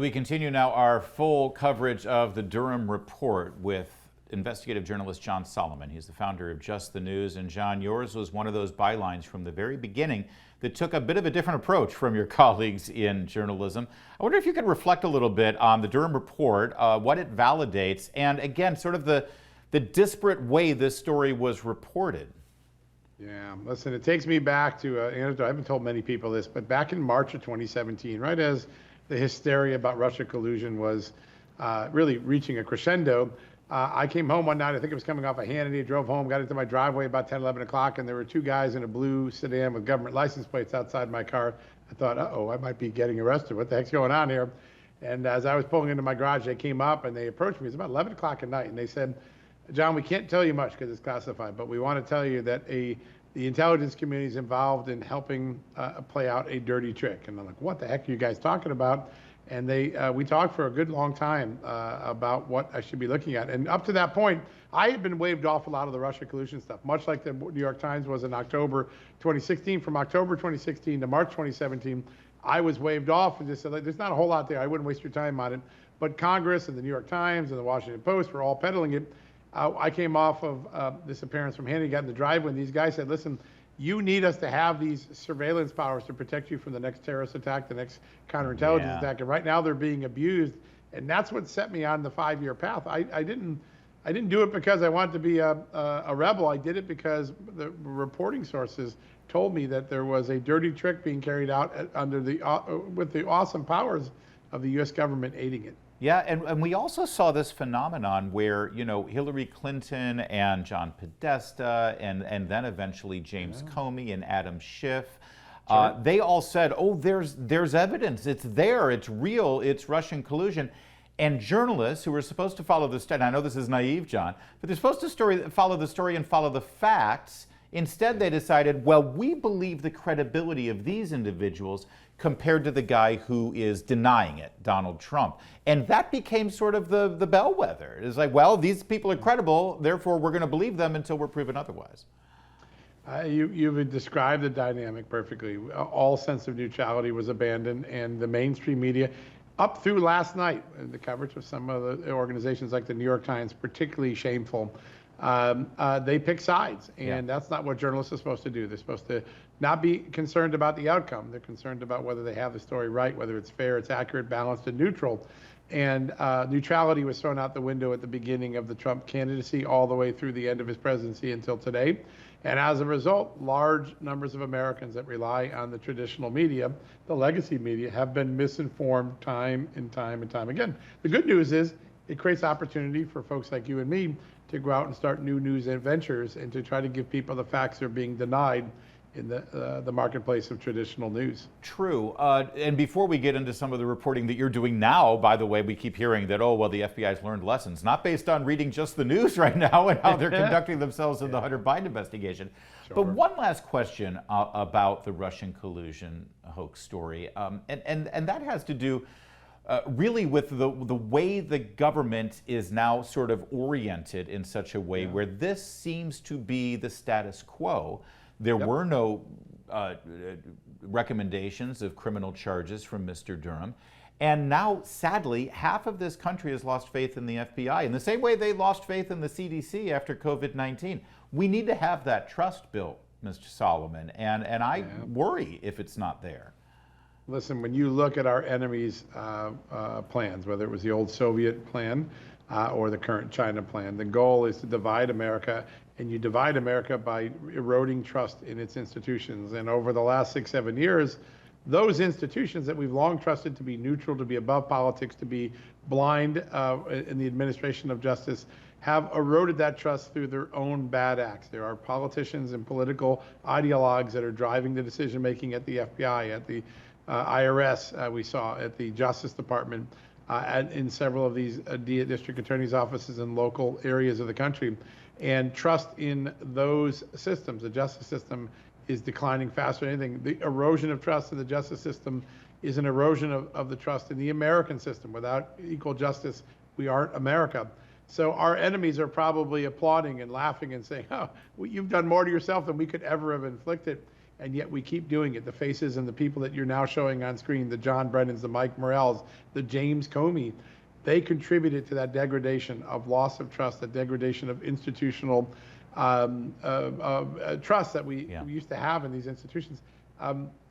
We continue now our full coverage of the Durham Report with investigative journalist John Solomon. He's the founder of Just the News. And John, yours was one of those bylines from the very beginning that took a bit of a different approach from your colleagues in journalism. I wonder if you could reflect a little bit on the Durham Report, what it validates, and again, sort of the disparate way this story was reported. Yeah, listen, it takes me back to an anecdote. I haven't told many people this, but back in March of 2017, right as the hysteria about Russia collusion was really reaching a crescendo, I came home one night. I think it was coming off of Hannity. Drove home, got into my driveway about 10, 11 o'clock, and there were two guys in a blue sedan with government license plates outside my car. I thought, uh-oh, I might be getting arrested. What the heck's going on here? And as I was pulling into my garage, they came up and they approached me. It was about 11 o'clock at night, and they said, John, we can't tell you much because it's classified, but we want to tell you that the intelligence community is involved in helping play out a dirty trick. And I'm like, what the heck are you guys talking about? And we talked for a good long time about what I should be looking at. And up to that point, I had been waved off a lot of the Russia collusion stuff, much like the New York Times was in October 2016. From October 2016 to March 2017, I was waved off and just said, like, there's not a whole lot there. I wouldn't waste your time on it. But Congress and the New York Times and the Washington Post were all peddling it. I came off of this appearance from Hannity, got in the driveway, and these guys said, listen, you need us to have these surveillance powers to protect you from the next terrorist attack, the next counterintelligence attack. And right now they're being abused. And that's what set me on the 5-year path. I didn't do it because I wanted to be a rebel. I did it because the reporting sources told me that there was a dirty trick being carried out under with the awesome powers of the U.S. government aiding it. Yeah, and we also saw this phenomenon where, you know, Hillary Clinton and John Podesta and then eventually James Comey and Adam Schiff, they all said, oh, there's evidence. It's there. It's real. It's Russian collusion. And journalists who were supposed to follow the story, and I know this is naive, John, but they're supposed to follow the story and follow the facts. Instead, they decided, well, we believe the credibility of these individuals compared to the guy who is denying it, Donald Trump. And that became sort of the bellwether. It's like, well, these people are credible, therefore we're going to believe them until we're proven otherwise. You've described the dynamic perfectly. All sense of neutrality was abandoned, and the mainstream media, up through last night, the coverage of some of the organizations like the New York Times, particularly shameful. They pick sides, and that's not what journalists are supposed to do. They're supposed to not be concerned about the outcome. They're concerned about whether they have the story right, whether it's fair, it's accurate, balanced, and neutral. And neutrality was thrown out the window at the beginning of the Trump candidacy all the way through the end of his presidency until today. And as a result, large numbers of Americans that rely on the traditional media, the legacy media, have been misinformed time and time and time again. The good news is it creates opportunity for folks like you and me to go out and start new news adventures and to try to give people the facts that are being denied in the marketplace of traditional news. True. And before we get into some of the reporting that you're doing now, by the way, we keep hearing that, oh, well, the FBI's learned lessons, not based on reading just the news right now and how they're conducting themselves in the Hunter Biden investigation. Sure. But one last question about the Russian collusion hoax story. And that has to do really with the way the government is now sort of oriented in such a way where this seems to be the status quo. There were no recommendations of criminal charges from Mr. Durham. And now, sadly, half of this country has lost faith in the FBI in the same way they lost faith in the CDC after COVID-19. We need to have that trust built, Mr. Solomon, and I worry if it's not there. Listen, when you look at our enemies' plans, whether it was the old Soviet plan or the current China plan, the goal is to divide America, and you divide America by eroding trust in its institutions. And over the last 6, 7 years, those institutions that we've long trusted to be neutral, to be above politics, to be blind in the administration of justice, have eroded that trust through their own bad acts. There are politicians and political ideologues that are driving the decision-making at the FBI, at the IRS, we saw at the Justice Department, in several of these district attorneys' offices in local areas of the country. And trust in those systems, the justice system, is declining faster than anything. The erosion of trust in the justice system is an erosion of the trust in the American system. Without equal justice, we aren't America. So our enemies are probably applauding and laughing and saying, oh, you've done more to yourself than we could ever have inflicted. and yet we keep doing it. The faces and the people that you're now showing on screen, the John Brennans, the Mike Morrells, the James Comey, they contributed to that degradation of loss of trust, that degradation of institutional trust that we used to have in these institutions.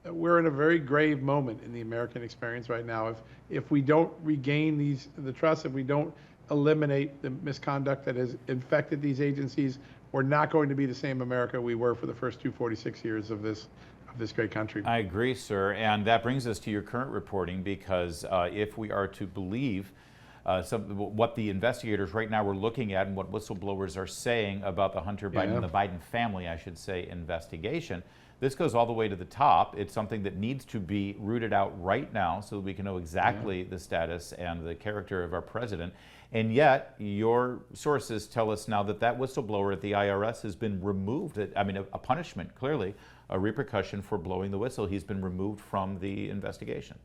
We're in a very grave moment in the American experience right now. If we don't regain the trust, if we don't eliminate the misconduct that has infected these agencies, we're not going to be the same America we were for the first 246 years of this great country. I agree, sir. And that brings us to your current reporting, because if we are to believe what the investigators right now are looking at and what whistleblowers are saying about the Hunter Biden and the Biden family, I should say, investigation, this goes all the way to the top. It's something that needs to be rooted out right now so that we can know exactly the status and the character of our president. And yet, your sources tell us now that that whistleblower at the IRS has been removed. I mean, a punishment, clearly, a repercussion for blowing the whistle. He's been removed from the investigation.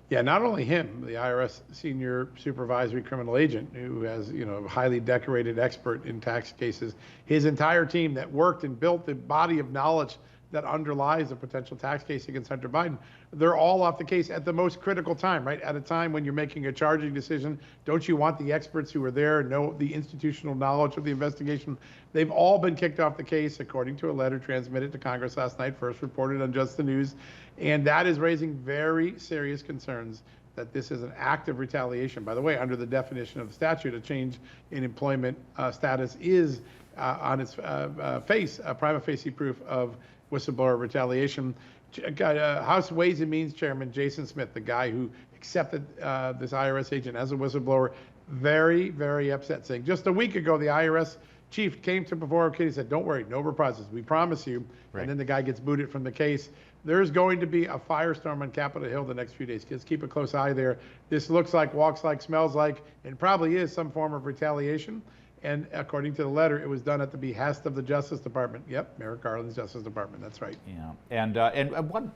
Yeah, not only him, the IRS senior supervisory criminal agent, who has, a highly decorated expert in tax cases, his entire team that worked and built the body of knowledge that underlies a potential tax case against Hunter Biden, they're all off the case at the most critical time, right? At a time when you're making a charging decision, don't you want the experts who are there and know the institutional knowledge of the investigation? They've all been kicked off the case, according to a letter transmitted to Congress last night, first reported on Just the News. And that is raising very serious concerns that this is an act of retaliation. By the way, under the definition of the statute, a change in employment status is on its face, a prima facie proof of whistleblower retaliation. House Ways and Means Chairman Jason Smith, the guy who accepted this IRS agent as a whistleblower, very, very upset, saying just a week ago the IRS chief came to before a kid and said, don't worry, no reprisals, we promise you. Right. And then the guy gets booted from the case. There's going to be a firestorm on Capitol Hill the next few days. Just keep a close eye there. This looks like, walks like, smells like, and probably is some form of retaliation. And according to the letter, it was done at the behest of the Justice Department. Yep, Merrick Garland's Justice Department. That's right. Yeah, and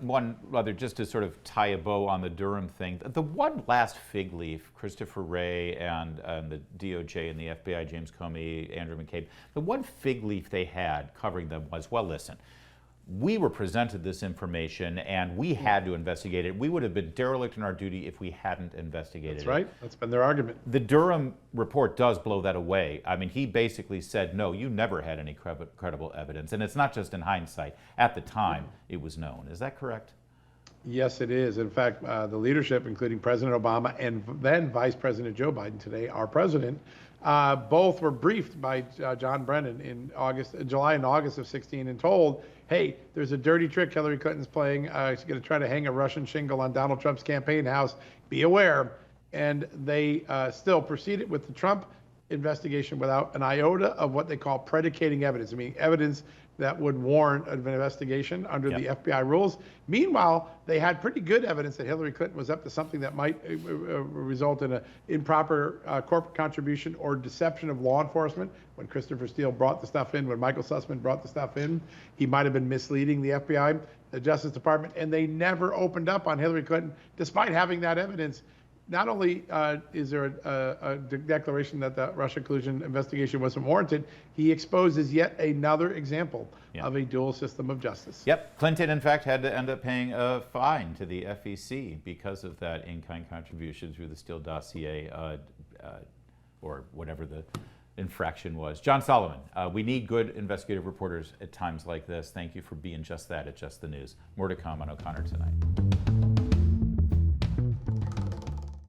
one other, just to sort of tie a bow on the Durham thing, the one last fig leaf, Christopher Wray and the DOJ and the FBI, James Comey, Andrew McCabe, the one fig leaf they had covering them was, well, listen, we were presented this information and we had to investigate it. We would have been derelict in our duty if we hadn't investigated it. That's right. That's been their argument. The Durham report does blow that away. I mean, he basically said, no, you never had any credible evidence. And it's not just in hindsight. At the time, it was known. Is that correct? Yes, it is. In fact, the leadership, including President Obama and then Vice President Joe Biden today, our president, both were briefed by John Brennan in July and August of 2016 and told, hey, there's a dirty trick Hillary Clinton's playing. She's going to try to hang a Russian shingle on Donald Trump's campaign house. Be aware. And they still proceeded with the Trump investigation without an iota of what they call predicating evidence. I mean, evidence that would warrant an investigation under the FBI rules. Meanwhile, they had pretty good evidence that Hillary Clinton was up to something that might result in an improper corporate contribution or deception of law enforcement. When Christopher Steele brought the stuff in, when Michael Sussman brought the stuff in, he might have been misleading the FBI, the Justice Department, and they never opened up on Hillary Clinton, despite having that evidence. Not only is there a declaration that the Russia collusion investigation wasn't warranted, he exposes yet another example of a dual system of justice. Yep. Clinton, in fact, had to end up paying a fine to the FEC because of that in-kind contribution through the Steele dossier or whatever the infraction was. John Solomon, we need good investigative reporters at times like this. Thank you for being just that at Just the News. More to come on O'Connor Tonight.